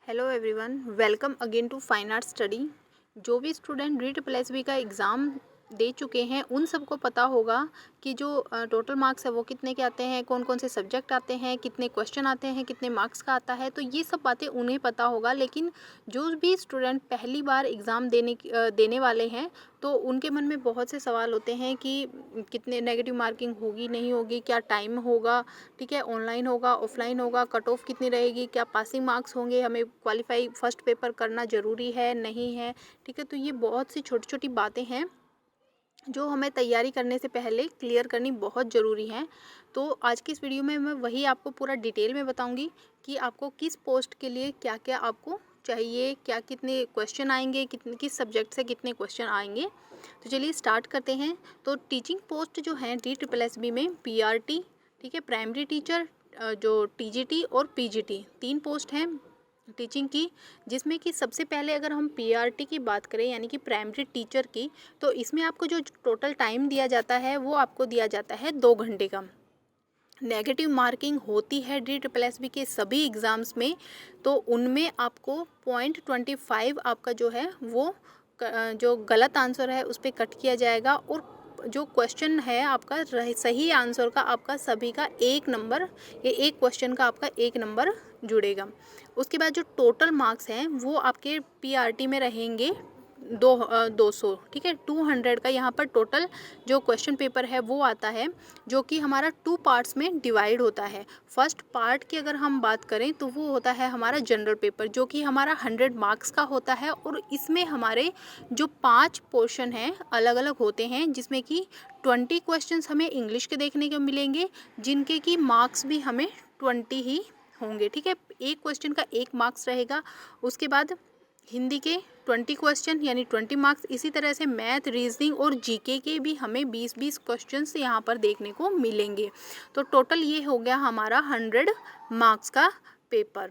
Hello everyone, welcome again to fine art study. जो भी student REET+B का exam दे चुके हैं उन सबको पता होगा कि जो टोटल मार्क्स है वो कितने के आते हैं, कौन कौन से सब्जेक्ट आते हैं, कितने क्वेश्चन आते हैं, कितने मार्क्स का आता है। तो ये सब बातें उन्हें पता होगा। लेकिन जो भी स्टूडेंट पहली बार एग्ज़ाम देने वाले हैं तो उनके मन में बहुत से सवाल होते हैं कि कितने नेगेटिव मार्किंग होगी, नहीं होगी, क्या टाइम होगा, ठीक है, ऑनलाइन होगा, ऑफलाइन होगा, कट ऑफ कितनी रहेगी, क्या पासिंग मार्क्स होंगे, हमें क्वालिफाई फर्स्ट पेपर करना ज़रूरी है, नहीं है, ठीक है। तो ये बहुत सी छोटी छोटी बातें हैं जो हमें तैयारी करने से पहले क्लियर करनी बहुत ज़रूरी है। तो आज की इस वीडियो में मैं वही आपको पूरा डिटेल में बताऊंगी कि आपको किस पोस्ट के लिए क्या क्या आपको चाहिए, क्या कितने क्वेश्चन आएंगे, कितने किस सब्जेक्ट से कितने क्वेश्चन आएंगे। तो चलिए स्टार्ट करते हैं। तो टीचिंग पोस्ट जो है REET+B में PRT, ठीक है, प्राइमरी टीचर, जो TGT और PGT, 3 पोस्ट हैं टीचिंग की, जिसमें कि सबसे पहले अगर हम PRT की बात करें यानी कि प्राइमरी टीचर की, तो इसमें आपको जो टोटल टाइम दिया जाता है वो आपको दिया जाता है 2 घंटे का। नेगेटिव मार्किंग होती है REET+B के सभी एग्ज़ाम्स में, तो उनमें आपको 0.25 आपका जो है वो जो गलत आंसर है उस पर कट किया जाएगा, और जो क्वेश्चन है आपका सही आंसर का आपका सभी का 1 नंबर, ये एक क्वेश्चन का आपका 1 नंबर जुड़ेगा। उसके बाद जो टोटल मार्क्स हैं वो आपके PRT में रहेंगे 200, ठीक है, 200 का यहाँ पर टोटल जो क्वेश्चन पेपर है वो आता है, जो कि हमारा 2 पार्ट्स में डिवाइड होता है। फर्स्ट पार्ट की अगर हम बात करें तो वो होता है हमारा जनरल पेपर, जो कि हमारा 100 मार्क्स का होता है, और इसमें हमारे जो 5 पोर्शन हैं अलग अलग होते हैं, जिसमें कि 20 क्वेश्चंस हमें इंग्लिश के देखने को मिलेंगे, जिनके कि मार्क्स भी हमें 20 ही होंगे, ठीक है। एक क्वेश्चन का 1 मार्क्स रहेगा। उसके बाद हिंदी के 20 क्वेश्चन यानी 20 मार्क्स। इसी तरह से मैथ, रीजनिंग और जीके के भी हमें 20-20 क्वेश्चंस यहाँ पर देखने को मिलेंगे। तो टोटल ये हो गया हमारा 100 मार्क्स का पेपर।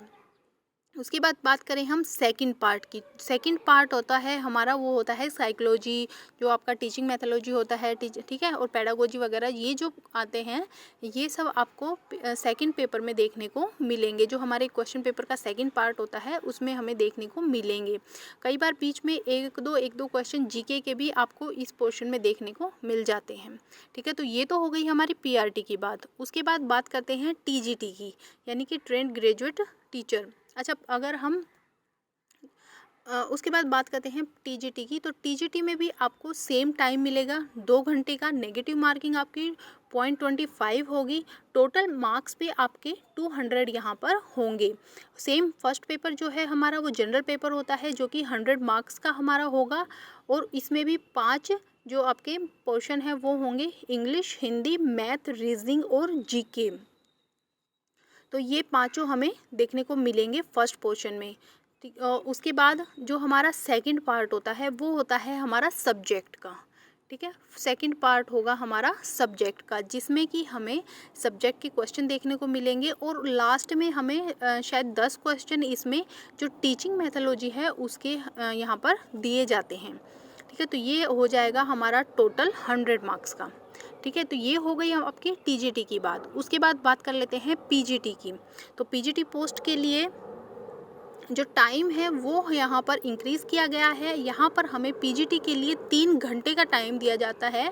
उसके बाद बात करें हम सेकंड पार्ट की। सेकंड पार्ट होता है हमारा, वो होता है साइकोलॉजी, जो आपका टीचिंग मैथोलॉजी होता है, ठीक है, और पेडागोजी वगैरह, ये जो आते हैं ये सब आपको सेकंड पेपर में देखने को मिलेंगे। जो हमारे क्वेश्चन पेपर का सेकंड पार्ट होता है उसमें हमें देखने को मिलेंगे। कई बार बीच में एक दो क्वेश्चन जीके के भी आपको इस पोर्शन में देखने को मिल जाते हैं, ठीक है। तो ये तो हो गई हमारी PRT की बात। उसके बाद बात करते हैं TGT की, यानी कि ट्रेंड ग्रेजुएट टीचर। अच्छा, अगर हम उसके बाद बात करते हैं TGT की, तो TGT में भी आपको सेम टाइम मिलेगा 2 घंटे का। नेगेटिव मार्किंग आपकी 0.25 होगी। टोटल मार्क्स भी आपके 200 यहाँ पर होंगे। सेम फर्स्ट पेपर जो है हमारा वो जनरल पेपर होता है, जो कि 100 मार्क्स का हमारा होगा, और इसमें भी 5 जो आपके पोर्शन है वो होंगे इंग्लिश, हिंदी, मैथ, रीजनिंग और जीके। तो ये पांचों हमें देखने को मिलेंगे फर्स्ट पोर्शन में। उसके बाद जो हमारा सेकंड पार्ट होता है वो होता है हमारा सब्जेक्ट का, ठीक है। सेकंड पार्ट होगा हमारा सब्जेक्ट का, जिसमें कि हमें सब्जेक्ट के क्वेश्चन देखने को मिलेंगे, और लास्ट में हमें शायद 10 क्वेश्चन इसमें जो टीचिंग मैथोलॉजी है उसके यहाँ पर दिए जाते हैं, ठीक है। तो ये हो जाएगा हमारा टोटल 100 मार्क्स का, ठीक है। तो ये हो गई आपकी TGT की बात। उसके बाद बात कर लेते हैं PGT की। तो PGT पोस्ट के लिए जो टाइम है वो यहाँ पर इंक्रीज़ किया गया है। यहाँ पर हमें PGT के लिए 3 घंटे का टाइम दिया जाता है,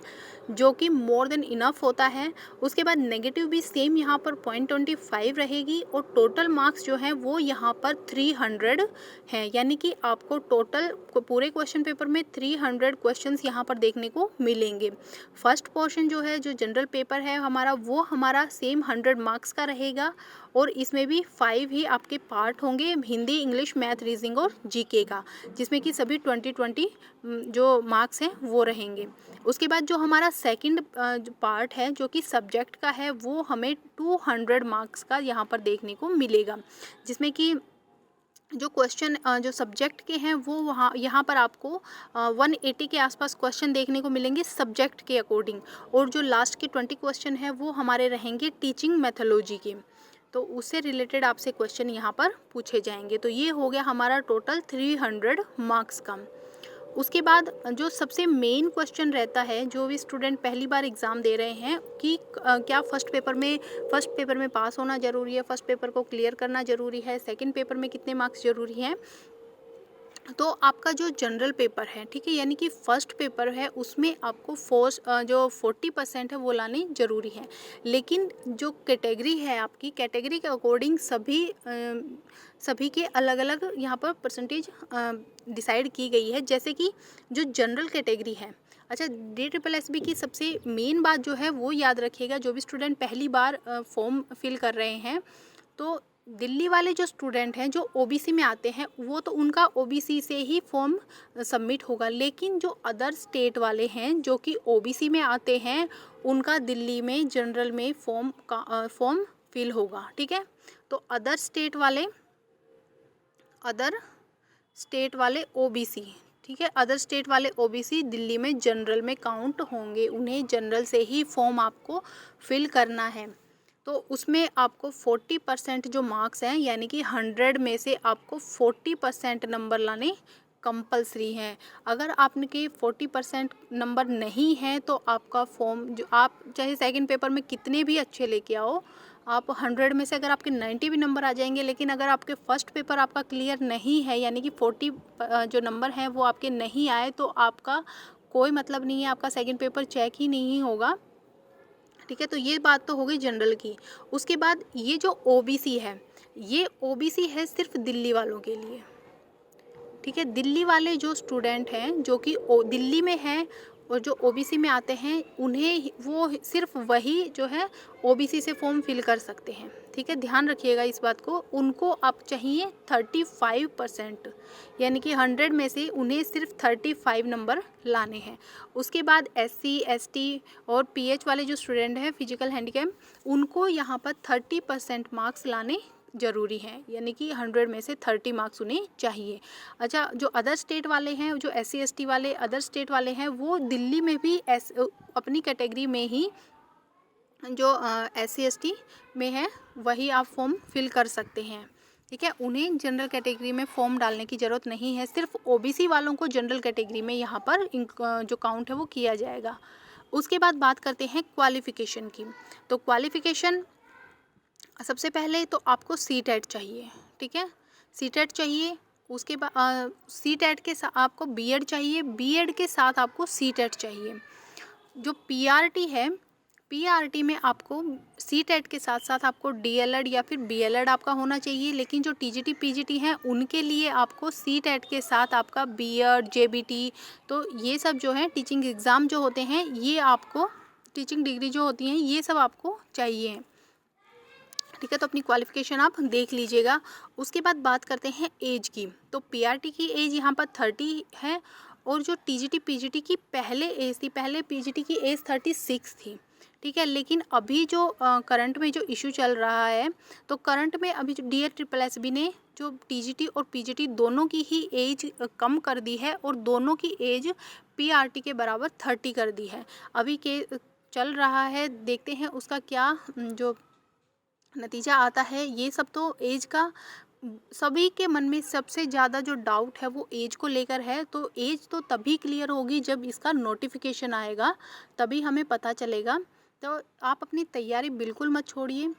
जो कि मोर देन इनफ होता है। उसके बाद नेगेटिव भी सेम यहाँ पर 0.25 रहेगी, और टोटल मार्क्स जो हैं वो यहाँ पर 300 हैं, यानी कि आपको टोटल पूरे क्वेश्चन पेपर में 300 क्वेश्चंस यहाँ पर देखने को मिलेंगे। फर्स्ट पोर्शन जो है, जो जनरल पेपर है हमारा, वो हमारा सेम 100 मार्क्स का रहेगा, और इसमें भी 5 ही आपके पार्ट होंगे, हिंदी, इंग्लिश, मैथ, रीजनिंग और जीके का, जिसमें कि सभी 20-20 जो मार्क्स हैं वो रहेंगे। उसके बाद जो हमारा सेकंड पार्ट है जो कि सब्जेक्ट का है, वो हमें 200 मार्क्स का यहाँ पर देखने को मिलेगा, जिसमें कि जो क्वेश्चन जो सब्जेक्ट के हैं वो यहाँ पर आपको 180 के आसपास क्वेश्चन देखने को मिलेंगे सब्जेक्ट के अकॉर्डिंग, और जो लास्ट के 20 क्वेश्चन हैं वो हमारे रहेंगे टीचिंग मैथोलॉजी के, तो उससे रिलेटेड आपसे क्वेश्चन यहाँ पर पूछे जाएंगे। तो ये हो गया हमारा टोटल 300 मार्क्स का। उसके बाद जो सबसे मेन क्वेश्चन रहता है, जो भी स्टूडेंट पहली बार एग्ज़ाम दे रहे हैं, कि क्या फर्स्ट पेपर में पास होना ज़रूरी है, फर्स्ट पेपर को क्लियर करना ज़रूरी है, सेकंड पेपर में कितने मार्क्स ज़रूरी हैं। तो आपका जो जनरल पेपर है, ठीक है, यानी कि फर्स्ट पेपर है, उसमें आपको जो 40% है वो लाने ज़रूरी है। लेकिन जो कैटेगरी है, आपकी कैटेगरी के अकॉर्डिंग सभी के अलग अलग यहाँ पर परसेंटेज डिसाइड की गई है। जैसे कि जो जनरल कैटेगरी है, अच्छा, DSSB की सबसे मेन बात जो है वो याद रखिएगा, जो भी स्टूडेंट पहली बार फॉर्म फिल कर रहे हैं, तो दिल्ली वाले जो स्टूडेंट हैं जो ओबीसी में आते हैं, वो तो उनका ओबीसी से ही फॉर्म सबमिट होगा। लेकिन जो अदर स्टेट वाले हैं जो कि ओबीसी में आते हैं, उनका दिल्ली में जनरल में फॉर्म फिल होगा, ठीक है। तो अदर स्टेट वाले ओबीसी, ठीक है, अदर स्टेट वाले ओबीसी दिल्ली में जनरल में काउंट होंगे, उन्हें जनरल से ही फॉर्म आपको फिल करना है। तो उसमें आपको 40% जो मार्क्स हैं, यानी कि 100 में से आपको 40% नंबर लाने कंपलसरी हैं। अगर आपके 40% नंबर नहीं हैं, तो आपका फॉर्म, जो आप चाहे सेकंड पेपर में कितने भी अच्छे लेके आओ, आप 100 में से अगर आपके 90 भी नंबर आ जाएंगे, लेकिन अगर आपके फर्स्ट पेपर आपका क्लियर नहीं है, यानी कि 40 जो नंबर हैं वो आपके नहीं आए, तो आपका कोई मतलब नहीं है, आपका सेकंड पेपर चेक ही नहीं होगा, ठीक है। तो ये बात तो हो गई जनरल की। उसके बाद ये जो ओबीसी है, ये ओबीसी है सिर्फ दिल्ली वालों के लिए, ठीक है। दिल्ली वाले जो स्टूडेंट हैं जो कि दिल्ली में हैं और जो ओबीसी में आते हैं, उन्हें वो सिर्फ वही जो है ओबीसी से फॉर्म फिल कर सकते हैं, ठीक है। ध्यान रखिएगा इस बात को। उनको आप चाहिए 35%, यानी कि 100 में से उन्हें सिर्फ 35 नंबर लाने हैं। उसके बाद SC ST और PH वाले जो स्टूडेंट हैं, फिजिकल हैंडीकैप, उनको यहाँ पर 30% मार्क्स लाने ज़रूरी है, यानी कि 100 में से 30 मार्क्स उन्हें चाहिए। अच्छा, जो अदर स्टेट वाले हैं, जो SC ST वाले अदर स्टेट वाले हैं, वो दिल्ली में भी अपनी कैटेगरी में ही जो SC ST में है वही आप फॉर्म फिल कर सकते हैं, ठीक है। उन्हें जनरल कैटेगरी में फॉर्म डालने की ज़रूरत नहीं है, सिर्फ ओबीसी वालों को जनरल कैटेगरी में यहाँ पर जो काउंट है वो किया जाएगा। उसके बाद बात करते हैं क्वालिफ़िकेशन की। तो क्वालिफ़िकेशन, सबसे पहले तो आपको CTET चाहिए, ठीक है, CTET चाहिए। उसके बाद CTET के साथ आपको BEd चाहिए, BEd के साथ आपको CTET चाहिए। जो PRT है, PRT में आपको CTET के साथ साथ आपको DLED या फिर BLED आपका होना चाहिए। लेकिन जो TGT PGT हैं, उनके लिए आपको CTET के साथ आपका BEd JBT, तो ये सब जो है टीचिंग एग्ज़ाम जो होते हैं, ये आपको टीचिंग डिग्री जो होती हैं, ये सब आपको चाहिए, ठीक है। तो अपनी क्वालिफ़िकेशन आप देख लीजिएगा। उसके बाद बात करते हैं एज की। तो PRT की एज यहाँ पर 30 है, और जो TGT PGT की पहले एज थी, पहले PGT की एज 36 थी, ठीक है। लेकिन अभी जो करंट में जो इशू चल रहा है, तो करंट में अभी जो DSSB ने जो TGT और PGT दोनों की ही एज कम कर दी है, और दोनों की एज PRT के बराबर 30 कर दी है। अभी के चल रहा है, देखते हैं उसका क्या जो नतीजा आता है। ये सब तो एज का सभी के मन में सबसे ज़्यादा जो डाउट है वो एज को लेकर है। तो एज तो तभी क्लियर होगी जब इसका नोटिफिकेशन आएगा, तभी हमें पता चलेगा। तो आप अपनी तैयारी बिल्कुल मत छोड़िए,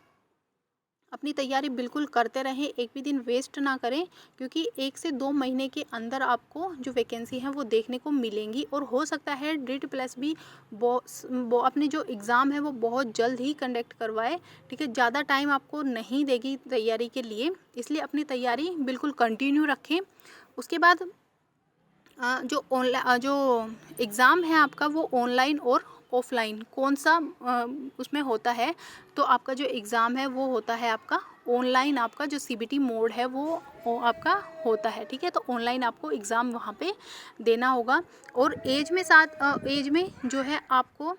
अपनी तैयारी बिल्कुल करते रहें, एक भी दिन वेस्ट ना करें, क्योंकि 1 से 2 महीने के अंदर आपको जो वैकेंसी है वो देखने को मिलेंगी। और हो सकता है DSSB अपने जो एग्ज़ाम है वो बहुत जल्द ही कंडक्ट करवाए, ठीक है। ज़्यादा टाइम आपको नहीं देगी तैयारी के लिए, इसलिए अपनी तैयारी बिल्कुल कंटिन्यू रखें। उसके बाद जो एग्ज़ाम है आपका, वो ऑनलाइन और ऑफलाइन कौन सा उसमें होता है। तो आपका जो एग्ज़ाम है वो होता है आपका ऑनलाइन, आपका जो CBT मोड है वो आपका होता है, ठीक है। तो ऑनलाइन आपको एग्ज़ाम वहाँ पे देना होगा। और एज में जो है आपको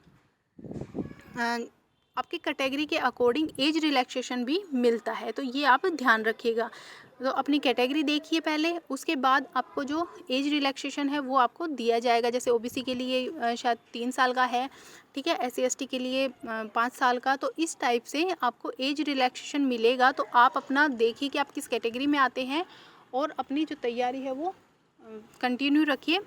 आपकी कैटेगरी के अकॉर्डिंग एज रिलैक्सेशन भी मिलता है, तो ये आप ध्यान रखिएगा। तो अपनी कैटेगरी देखिए पहले, उसके बाद आपको जो एज रिलैक्सेशन है वो आपको दिया जाएगा। जैसे ओबीसी के लिए शायद 3 साल का है, ठीक है, SC ST के लिए 5 साल का। तो इस टाइप से आपको एज रिलैक्सेशन मिलेगा। तो आप अपना देखिए कि आप किस कैटेगरी में आते हैं, और अपनी जो तैयारी है वो कंटिन्यू रखिए।